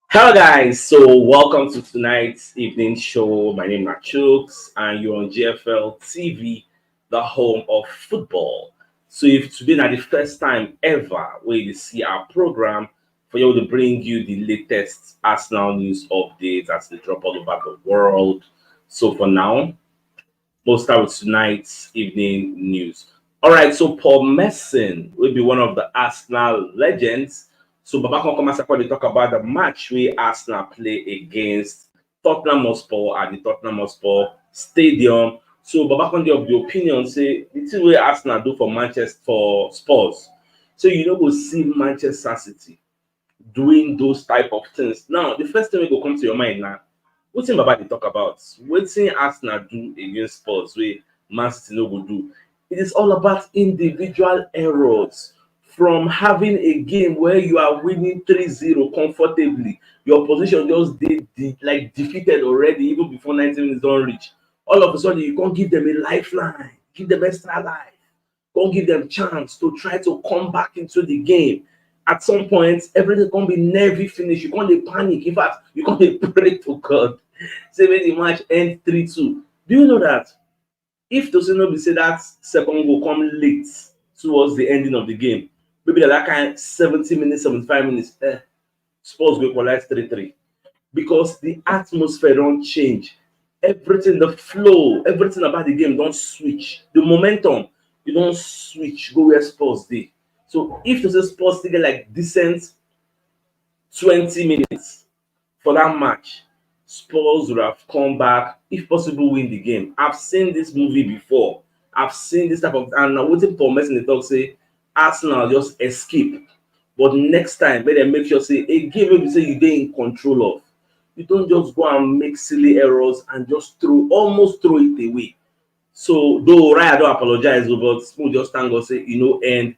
Hello guys, so welcome to tonight's evening show. My name is CHUKS and you're on GFL TV, the home of football. So if today is the first time ever where you see our program for you to bring you the latest Arsenal news updates as they drop all over the world. So for now, we'll start with tonight's evening news. All right, so Paul Messon will be one of the Arsenal legends. So Baba can come and they talk about the match where Arsenal play against Tottenham Hotspur at the Tottenham Hotspur Stadium. So Baba can of the opinion say this is where Arsenal do for Manchester for Spurs. So you know go see Manchester City doing those type of things. Now the first thing will go come to your mind now. Wetin Baba dey talk about? Wetin Arsenal do against Spurs wey Man City no go do? It is all about individual errors. From having a game where you are winning 3-0 comfortably, your position just like defeated already even before 90 minutes don reach. All of a sudden you can't give them a lifeline, give them extra life, can't give them chance to try to come back into the game. At some point, everything can be nervy finish. You can't dey panic. In fact, you can't dey pray to God. Say when the match end 3-2. Do you know that if Tosino be say that second goal come late towards the ending of the game, maybe that kind 70 minutes, 75 minutes, Spurs go equalize 3-3 because the atmosphere don't change. Everything, the flow, everything about the game don't switch. The momentum, you don't switch. Go where Spurs dey. So if to say Spurs still get like decent 20 minutes for that match, Spurs would have come back, if possible, win the game. I've seen this movie before. I've seen this type of, and I'm waiting for Messi to talk say Arsenal just escape. But next time, better make sure say a game maybe say you dey in control of. You don't just go and make silly errors and just almost throw it away. So though Raya don't apologize, but Smooth just thank God say you know end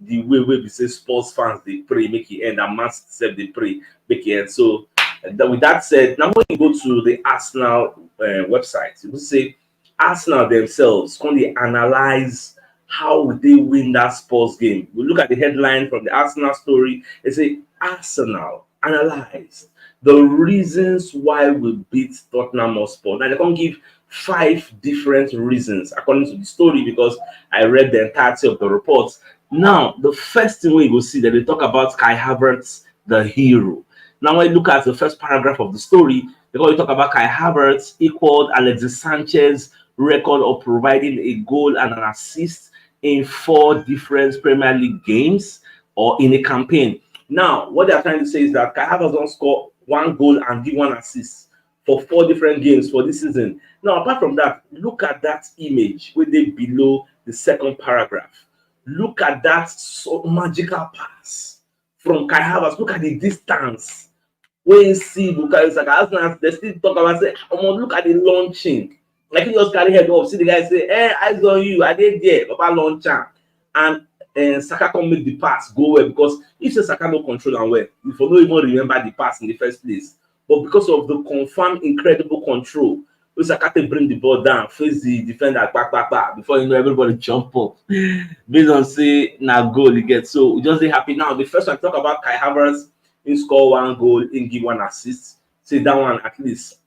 the way we say Spurs fans they pray make it end and Man City they pray make it end. So with that said, now when you go to the Arsenal website, you will say Arsenal themselves can they analyze how they win that Spurs game. We look at the headline from the Arsenal story. They say Arsenal analyze the reasons why we beat Tottenham Hotspur. Now they can give 5 different reasons according to the story because I read the entirety of the report. Now, the first thing we will see that they talk about Kai Havertz, the hero. Now, when you look at the first paragraph of the story, because we talk about Kai Havertz equaled Alexis Sanchez record of providing a goal and an assist in 4 different Premier League games or in a campaign. Now, what they are trying to say is that Kai Havertz don't score 1 goal and give 1 assist for 4 different games for this season. Now, apart from that, look at that image where they below the second paragraph. Look at that so magical pass from Kai Havertz. Look at the distance. When you see Bukayo Saka, they still talk about say, look at the launching. Like he just carry head up. See the guy say, eyes on you. I did there. Papa launcher. And Saka can make the pass go well because if Saka no control and well, you for no even remember the pass in the first place. But because of the confirmed incredible control, Saka can bring the ball down, face the defender, back, before you know everybody jump up. Based on say now goal he gets. So we just be happy now. The first one talk about Kai Havertz, he score 1 goal, he give 1 assist. Say that one at least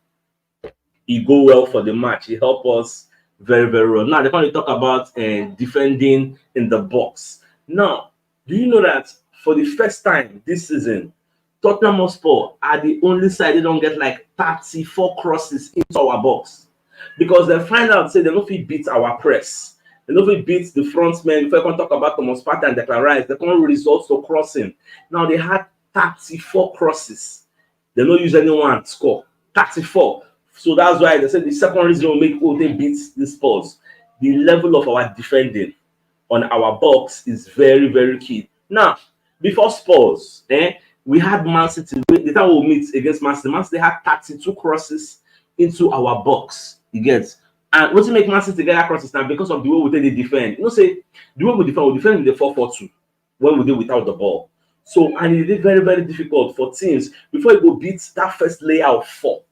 he go well for the match. He help us very, very well. Now, they're going to talk about defending in the box. Now, do you know that for the first time this season, Tottenham Hotspur are the only side they don't get like 34 crosses into our box because they find out say they don't fit beat our press. They don't fit beat the front men. If I can talk about Thomas Partey and Declan Rice, they can't result to crossing. Now they had 34 crosses. They don't use anyone to score. 34. So that's why they said the second reason will make Oden beat the Spurs. The level of our defending on our box is very, very key. Now, before Spurs, we had Man City. The time we meet against Man City, Man City had 32 crosses into our box. You get, and what make Man City get that crosses now because of the way we take the defend. You know, say the way we defend with the 4-4-2 when we did without the ball. So and it is very, very difficult for teams before you go beat that first layer of 4.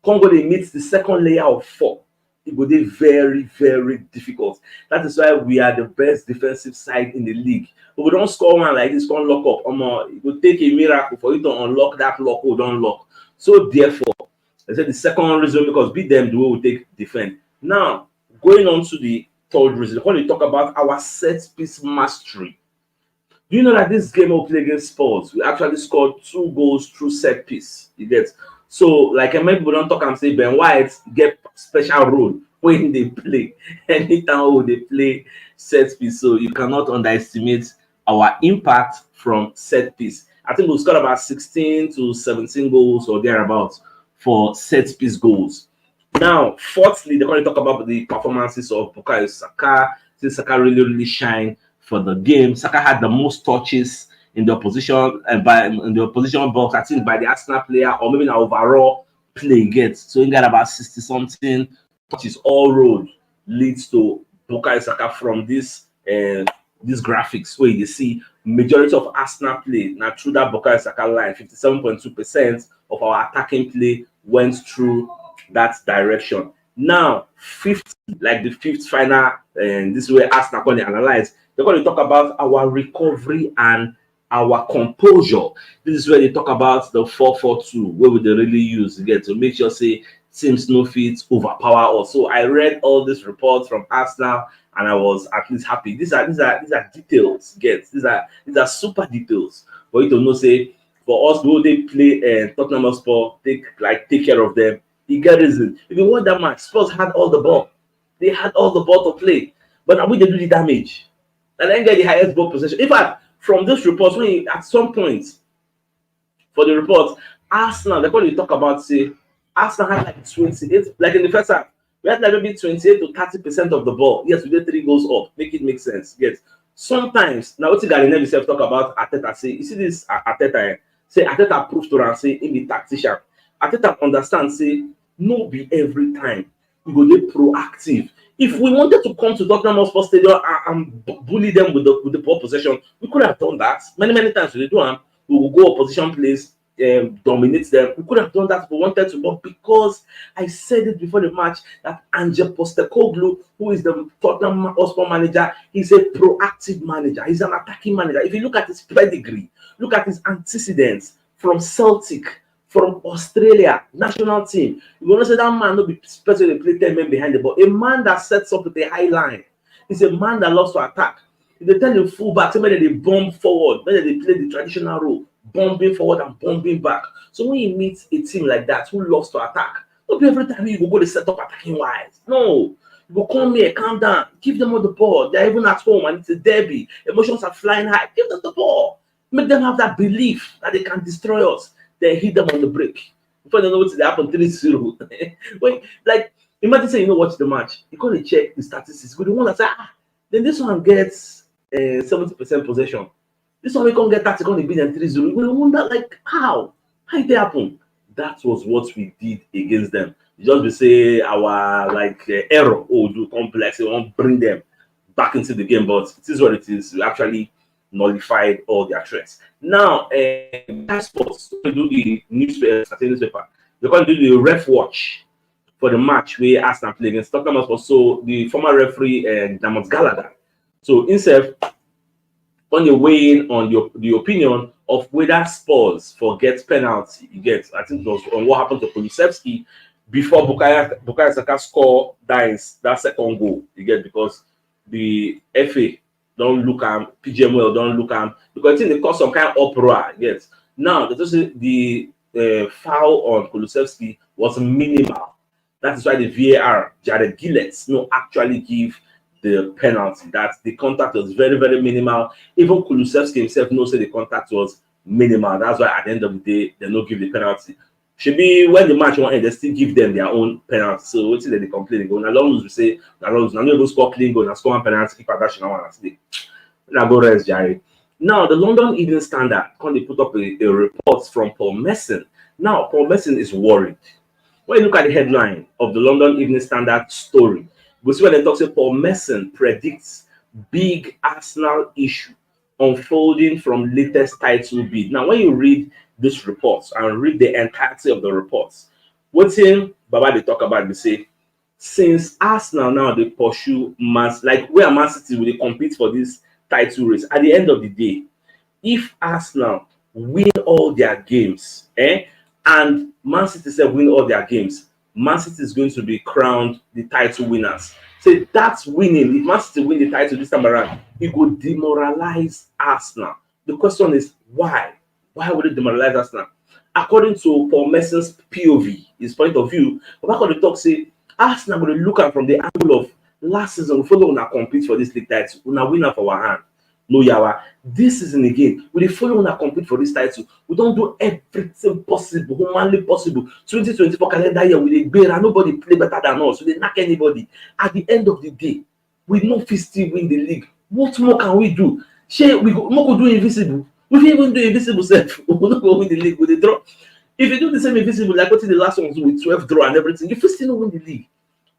Congo they meet the second layer of 4. it will be very, very difficult. That is why we are the best defensive side in the league. If we don't score one like this, can't lock up. It will take a miracle for you to unlock that lock or don't lock. So therefore, I said the second reason, because beat them the way we take defend. Now, going on to the third reason, when we talk about our set piece mastery. Do you know that this game we play against Spurs, we actually scored 2 goals through set piece? You get. So, like many people don't talk and say Ben White get special role when they play. Anytime they play set piece, so you cannot underestimate our impact from set piece. I think we scored about 16 to 17 goals or thereabouts for set piece goals. Now, fourthly, they're going to talk about the performances of Bukayo Saka. Since Saka really shined for the game. Saka had the most touches in the opposition in the opposition box, I think, by the Arsenal player, or maybe an overall play gets. So he got about 60 something touches all road leads to Bukayo Saka from this these graphics where you see majority of Arsenal play now through that Bukayo Saka line. 57.2% of our attacking play went through that direction. Now, fifth, like the fifth final, and this is where Arsenal going to analyze. They're going to talk about our recovery and our composure. This is where they talk about the 4-4-2, where would they really use again to make sure say teams no fit overpower us. So I read all these reports from Arsenal and I was at least happy. These are details, get these are super details for you to know. Say for us, who they play Tottenham Hotspur, take care of them. You get reason. If you want that match, Spurs had all the ball. They had all the ball to play, but now we they do the damage. And then get the highest ball possession. In fact, from those reports, when you, at some point for the reports, Arsenal, they're going to talk about say Arsenal had like 28, like in the first half, we had like maybe 28 to 30% of the ball. Yes, we did 3 goals up. Make it make sense. Yes. Sometimes now what you got in self talk about Arteta. Say, you see this Arteta, say Arteta proves to and say in the tactician. Arteta understands, say, no be every time we go get proactive. If we wanted to come to Tottenham Hotspur Stadium and bully them with the ball possession, we could have done that many times. We do them. We will go opposition plays, dominate them. We could have done that if we wanted to, but because I said it before the match that Ange Postecoglou, who is the Tottenham Hotspur manager, he's a proactive manager. He's an attacking manager. If you look at his pedigree, look at his antecedents from Celtic, from Australia national team, you want to say that man will be special to play 10 men behind the ball. A man that sets up with a high line. He's a man that loves to attack. If they tell you fullback, maybe they bomb forward, maybe they play the traditional role, bombing forward and bombing back. So when you meet a team like that who loves to attack, not every time you go to set up attacking wise. No, you go come here, calm down, give them all the ball. They're even at home and it's a derby. Emotions are flying high. Give them the ball. Make them have that belief that they can destroy us. Then hit them on the break. Before they know what's happened, 3-0. When, like, imagine saying, you know, watch the match. You can't check the statistics. But the one that say, then this one gets 70% possession. This one we can't get that, going to be them 3-0. We wonder, like, how did that happen? That was what we did against them. Just to say our error, do complex, we won't bring them back into the game, but it is what it is. We actually nullified all their threats. Now, Sports do the newspaper. They're going to do the ref watch for the match where Arsenal play against Tottenham Hotspur. So the former referee, Damot Gallagher. So instead, on your way in on the opinion of whether Spurs forget penalty, you get. I think it was on what happened to Kulusevski before Bukayo Saka score that second goal. You get, because the FA don't look at Pidgin don't look at, because I think they caused some kind of uproar. Yes. Now the foul on Kulusevski was minimal. That is why the VAR, Jared Gillett, actually give the penalty. That the contact was very, very minimal. Even Kulusevski himself knows that the contact was minimal. That's why at the end of the day, they don't give the penalty. Should be when the match won't end, they still give them their own penalty. So what's it they complain? They go, now long we say, now long now you go score clean goal, now score one penalty, keep that one today. Now go rest, Jerry. Now the London Evening Standard they put up a report from Paul Merson. Now Paul Merson is worried. When you look at the headline of the London Evening Standard story, we see when they talk say Paul Merson predicts big Arsenal issue unfolding from latest title bid. Now, when you read these reports and read the entirety of the reports, what's in Baba they talk about, they say since Arsenal now they pursue like where Man City will they compete for this title race. At the end of the day, if Arsenal win all their games, and Man City said win all their games, Man City is going to be crowned the title winners. So that's winning. If Man City win the title this time around, it would demoralize Arsenal. The question is why? Why would it demoralize Arsenal? According to Paul Messon's POV, his point of view, back on the talk say Arsenal going to look at from the angle of last season, we follow una compete for this league title, una winner for our hand. No yawa. This season again, we dey follow una compete for this title. We don't do everything possible, humanly possible. 2024 calendar year, we dey gbera, nobody play better than us. We dey knack anybody. At the end of the day, we no fit still win the league. What more can we do? Shey we go do invisible? We fit even do invisible sef. We no go win the league. We dey draw. If you do the same invisible like wetin the last one do with 12 draw and everything, you fit still no win the league.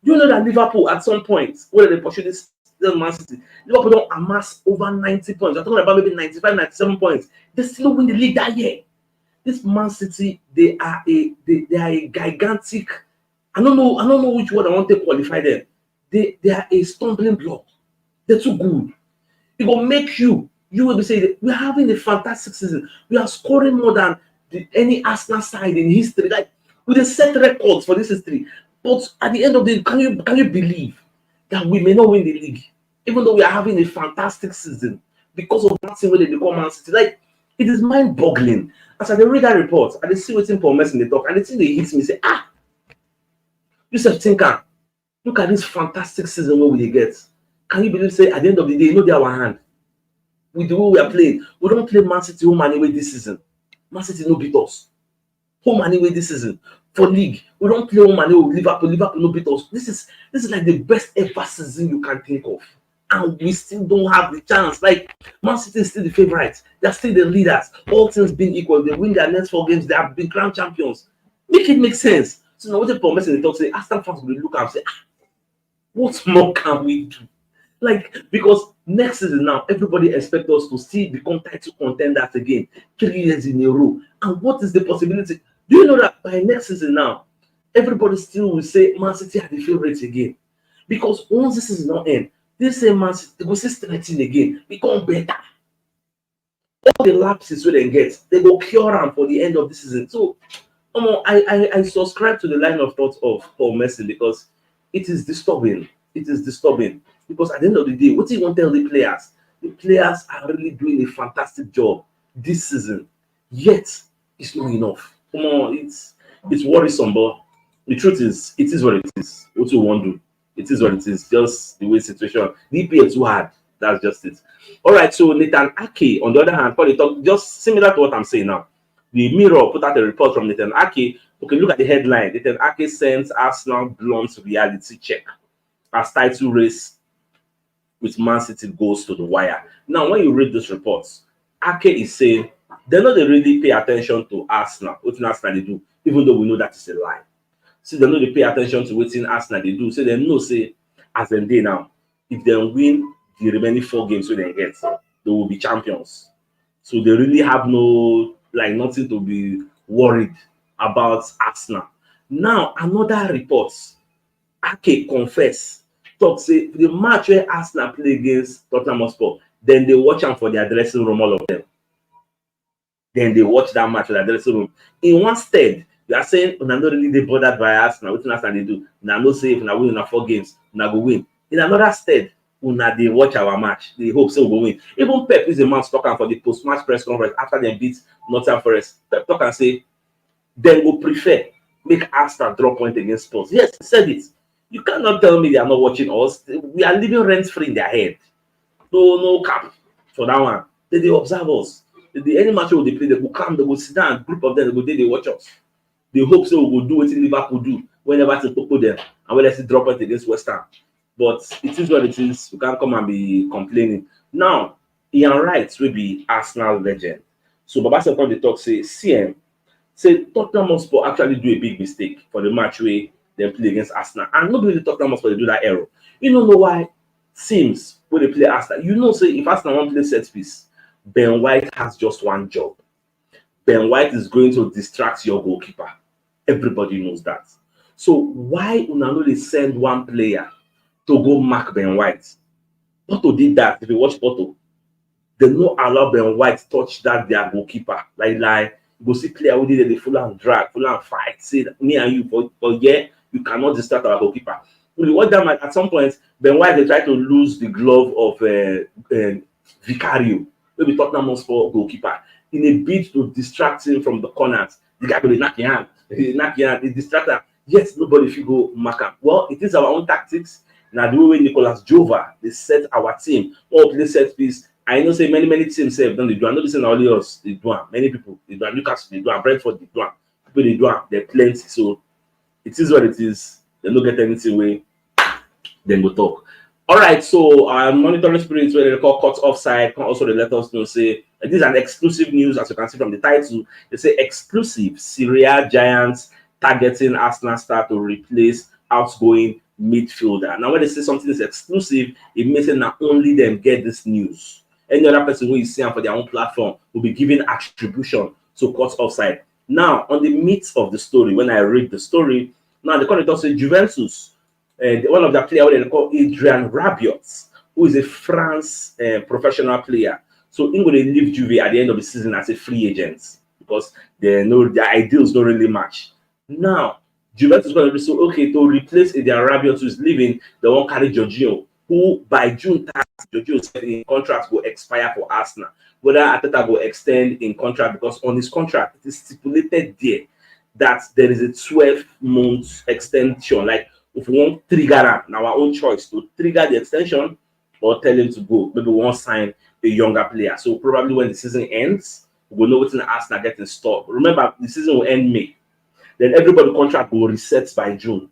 You know that Liverpool at some point, when they pursue this Man City, Liverpool don't amass over 90 points. You're talking about maybe 95, 97 points. They still win the league that year. This Man City, they are a gigantic. I don't know which word I want to qualify them. They are a stumbling block. They're too good. It will make you will be saying we're having a fantastic season. We are scoring more than any Arsenal side in history. Like we dey set records for this history. But at the end of the day, can you believe that we may not win the league, even though we are having a fantastic season because of that thing where they become Man City? Like it is mind-boggling. As I read that report, I see waiting for Messi in the talk, and the thing they hit me say, Yusuf Tinker, look at this fantastic season where we get. Can you believe? Say at the end of the day, you know they are our hand. With the way we are playing, we don't play Man City home and away this season. Man City no beat us. Home and away this season. For league, we don't play home and away with Liverpool. Liverpool no beat us. This is like the best ever season you can think of, and we still don't have the chance. Like Man City is still the favourites. They're still the leaders. All things being equal, they win their next 4 games. They have been crowned champions. Make it make sense. So now what the promise in the talk say, Aston fans will look and say, what more can we do? Like because next season now, everybody expects us to still become title contenders again 3 years in a row. And what is the possibility? Do you know that by next season now, everybody still will say Man City are the favourites again? Because once this season not end, they say Man City they go still strengthen again, become better. All the lapses where they get, they go cure them for the end of the season. So, I subscribe to the line of thought of Paul Messi because it is disturbing. It is disturbing because at the end of the day, what do you want to tell the players? The players are really doing a fantastic job this season, yet it's not enough. Come on, it's worrisome, but the truth is, it is what it is. What you want to do, it is what it is. Just the way situation. The APR too hard. That's just it. All right. So Nathan Ake, on the other hand, probably talk just similar to what I'm saying now. The Mirror put out a report from Nathan Ake. Okay, look at the headline. Nathan Ake sends Arsenal blunt reality check as title race with Man City goes to the wire. Now, when you read these reports, Ake is saying they know they really pay attention to Arsenal. What Arsenal they do, even though we know that is a lie. See, they know they pay attention to what Arsenal they do. So they know, say, as them day now, if they win the remaining 4 games they get, they will be champions. So they really have nothing to be worried about Arsenal. Now, another report, Ake confess, talk say the match where Arsenal play against Tottenham Hotspur, then they watch them for their dressing room, all of them. Then they watch that match for their dressing room. In one stead, you are saying una not really they bothered by Arsenal. What Arsenal they do? Una no say if una win 4 games, una go win. In another stead, una they watch our match. They hope so we go win. Even Pep is a man talking for the post-match press conference after they beat Nottingham Forest. Pep talk and say they will prefer make Arsenal draw point against Spurs. Yes, he said it. You cannot tell me they are not watching us. We are living rent-free in their head. No cap for that one. They observe us. Any match they play, they will come, they will sit down, group of them, they watch us. They hope so we will do what Liverpool do whenever to poke them and when they see drop it against West Ham. But it is what it is. You can't come and be complaining. Now, Ian Wright will be Arsenal legend. So Baba Sekon the talk say CM say Tottenham Hotspur actually do a big mistake for the match where they play against Arsenal. And nobody Tottenham Hotspur they do that error. You don't know why Sims when they play Arsenal. You know, say if Arsenal want to play set piece, Ben White has just one job. Ben White is going to distract your goalkeeper. Everybody knows that. So why una no dey send one player to go mark Ben White? Porto did that. If you watch Porto, they no allow Ben White touch that their goalkeeper. Like you go see player who did the full and drag, full and fight. Say me and you for you cannot distract our goalkeeper. When you watch that match, at some point, Ben White they try to lose the glove of Vicario, maybe Tottenham Hotspur goalkeeper, in a bid to distract him from the corners. The guy will knock your hand, he distract him. Yes, nobody fit go mark am. Well, it is our own tactics. Now the way Nicolas Jova they set our team up play set piece. I know say many teams have done the do am. No be say na only us dey do am. Many people dey do am. Newcastle dey do am. Brentford dey do am. People dey do am. There plenty. So it is what it is. They no get anything wey dem go talk. All right, so our monitoring spirits where they call cut offside can also let us know say this is an exclusive news, as you can see from the title. They say exclusive Syria Giants targeting Arsenal star to replace outgoing midfielder. Now, when they say something is exclusive, it means that not only them get this news. Any other person who is seeing for their own platform will be given attribution to cut offside. Now, on the meat of the story, when I read the story, now the commentator say Juventus, one of the players they call Adrian Rabiot, who is a France professional player. So he will leave Juve at the end of the season as a free agent because their ideals don't really match. Now, Juventus is going to be so okay to replace Adrian Rabiot, who is leaving. They won't carry Jorginho, who by June 30th, Jorginho's contract will expire for Arsenal. Whether Ateta will extend in contract, because on his contract it is stipulated there that there is a 12-month extension. Like if we want trigger now our own choice to trigger the extension or tell him to go. Maybe we want to sign a younger player. So probably when the season ends, we'll know what's in Arsenal getting stopped. Remember, the season will end May. Then everybody contract will reset by June.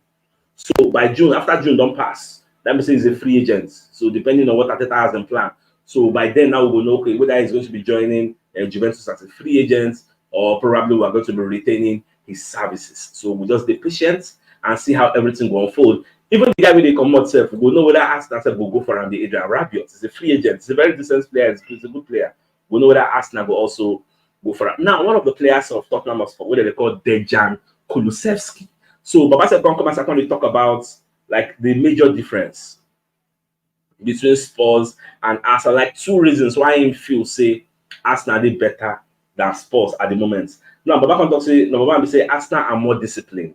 So by June, after June don't pass, that means he's a free agent. So depending on what Ateta has in plan. So by then now we will know okay, whether he's going to be joining Juventus as a free agent or probably we're going to be retaining his services. So we'll just be patient and see how everything will unfold. Even the guy with the commode self, we'll know whether Arsenal will go for him, the Adrian Rabiot. It's a free agent. It's a very decent player. It's a good player. We'll know whether Arsenal will also go for him. Now, one of the players of Tottenham Hotspur, what they call Dejan Kulusevski. So Baba said, come and second, we talk about like the major difference between Spurs and Arsenal. Like two reasons why I feel say Arsenal did better than Spurs at the moment. Now, Baba can talk say number one, we say Arsenal are more disciplined,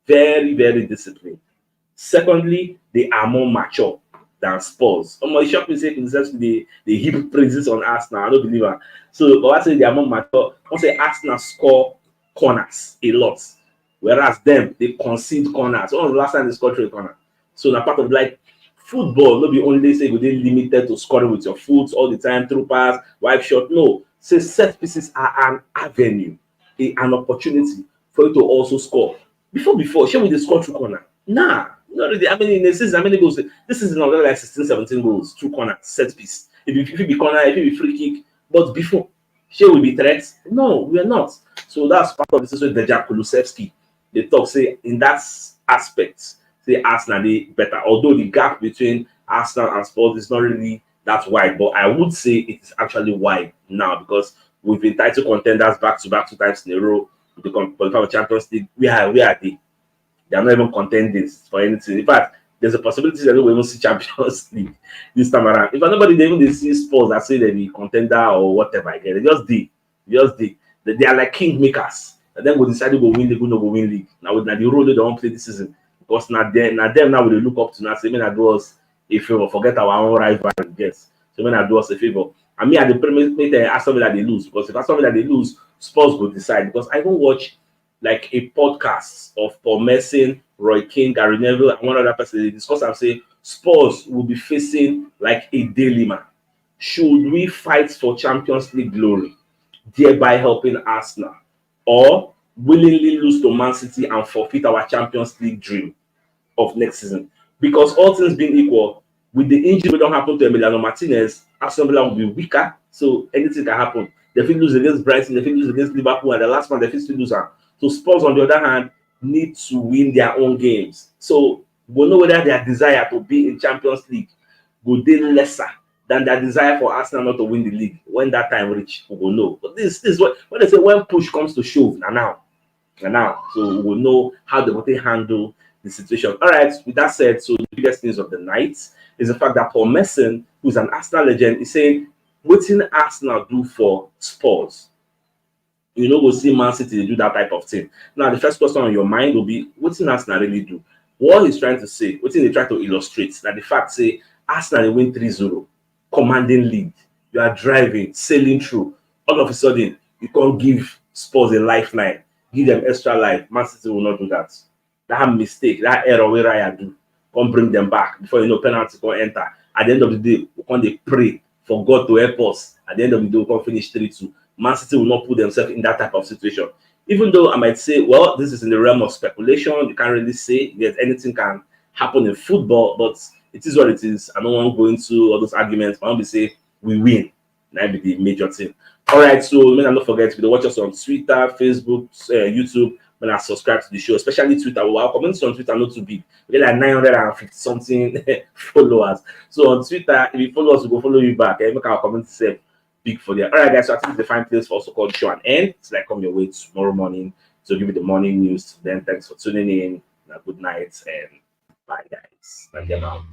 very disciplined. Secondly, they are more mature than Spurs. It shocked me say they heap praises on Arsenal. I don't believe it. So Baba say they are more mature. I say Arsenal score corners a lot, whereas them they concede corners. When was the last time they scored a corner? So now part of like football, not be only say they limited to scoring with your foot all the time, through pass, wide shot. No, say set pieces are an avenue, an opportunity for you to also score. Before, shall we score through corner? Nah, not really. I mean, in the season, how many goals? This is not like 16, 17 goals through corner, set piece. If it be corner, if it be free kick, but before, shall we be threats? No, we are not. So that's part of the situation with Dejan Kulusevski. They talk say in that aspect, say Arsenal they better. Although the gap between Arsenal and Spurs is not really that wide, but I would say it is actually wide now because we've been title contenders back to back 2 times in a row. To qualify for Champions League, where are they? They are not even contending for anything. In fact, there's a possibility that we will even see Champions League this time around. If nobody they even see Spurs that say they be contender or whatever, again, they are like king makers. And then we decide to go win league, we no go win league. Now with the role they don't play this season because now them now we look up to now say, "Man, I do us a favor, forget our own rival." Yes, so when I do us a favor. And me at the premier Aston Villa they lose because if Aston Villa they lose, Spurs will decide. Because I don't watch like a podcast of Paul Merson, Roy King, Gary Neville, and one other person. They discuss and say Spurs will be facing like a dilemma. Should we fight for Champions League glory, thereby helping Arsenal, or willingly lose to Man City and forfeit our Champions League dream of next season? Because all things being equal, with the injury that don't happen to Emiliano Martinez, Aston Villa will be weaker, so anything can happen. They will lose against Brighton, they will lose against Liverpool, and the last one they will still lose. So Spurs, on the other hand, need to win their own games. So we'll know whether their desire to be in Champions League will be lesser than their desire for Arsenal not to win the league. When that time reach, we will know. But this is what when they say when push comes to shove now. And now, so we'll know how they will handle the situation. All right, with that said, so the biggest news of the night is the fact that Paul Merson, who's an Arsenal legend, is saying, what can Arsenal do for Spurs? You know, we'll see Man City do that type of thing. Now, the first question on your mind will be, what can Arsenal really do? What he's trying to say, what they try to illustrate, that the fact say, Arsenal win 3-0, commanding lead. You are driving, sailing through. All of a sudden, you can't give Spurs a lifeline, give them extra life. Man City will not do that. That mistake, that error where Raya do, can't bring them back before you know penalty can enter. At the end of the day, we can't pray for God to help us. At the end of the day, we can finish 3-2. Man City will not put themselves in that type of situation. Even though I might say, well, this is in the realm of speculation, you can't really say that anything can happen in football, but it is what it is. I don't want to go into all those arguments. I want to say we win. That would be the major thing. All right, so don't forget to watch us on Twitter, Facebook, YouTube. When I subscribe to the show, especially Twitter. Well, our community on Twitter not too big. We get like 950 something followers. So on Twitter, if you follow us, we go follow you back. Make our community say big for there. All right, guys. So I think the fine place for also called show and end. It's like come your way tomorrow morning to give you the morning news. Then thanks for tuning in. Good night and bye, guys. And get out.